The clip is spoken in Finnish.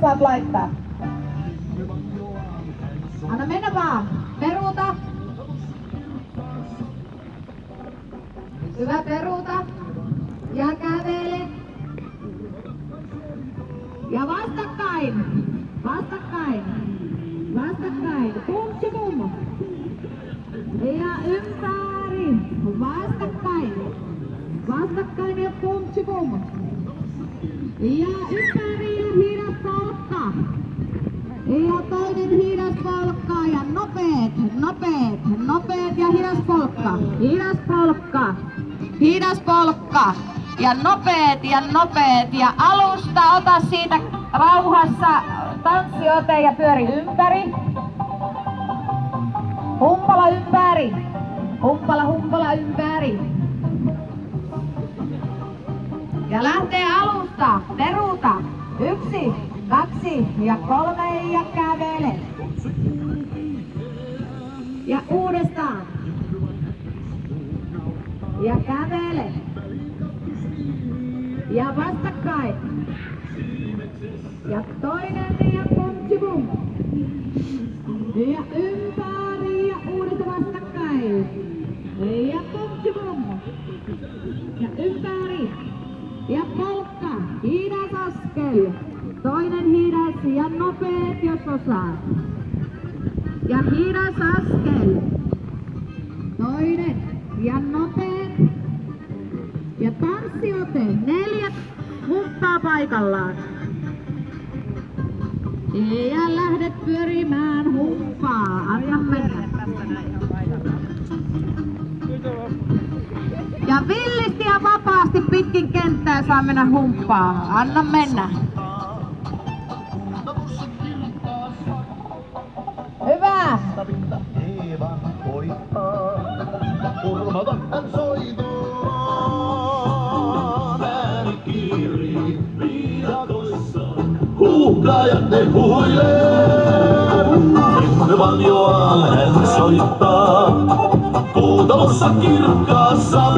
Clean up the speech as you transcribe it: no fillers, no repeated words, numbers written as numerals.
saat laittaa. Anna mennä vaan. Peruuta. Hyvä, peruuta. Ja kävele. Ja vastakkain. Vastakkain. Vastakkain. Pum. Ja ympäri. Vastakkain. Vastakkain ja pum. Ja ympäri ja hidas polkka. Ja toinen hidas polkka ja nopeet ja hidas polkka. Hidas polkka. Ja nopeet ja alusta ota siitä rauhassa tanssiote ja pyöri ympäri. Humpala ympäri. Humpala ympäri. Ja lähtee alusta. Peruuta. 1, 2 ja 3 ja kävele. Ja uudestaan. Ja kävele. Ja vastakkain. Ja toinen ja pum. Ja ympäri ja uudestaan vastakkain. Ja pum. Ja ympäri. Ja polkka. Hidas askel. Toinen hidas ja nopeet jos osaat. Ja hidas askel. Toinen ja nopeet. Ja tanssiote. 4 humppaa paikallaan. Ja lähdet pyörimään humppaa. Anna mennä. Ja villisti ja vapaasti pitkin kenttää saa mennä humppaa. Anna mennä. Hyvä. Huuhkajat ne huilee, banjoa hän soittaa, kuutalossa kirkkaassa.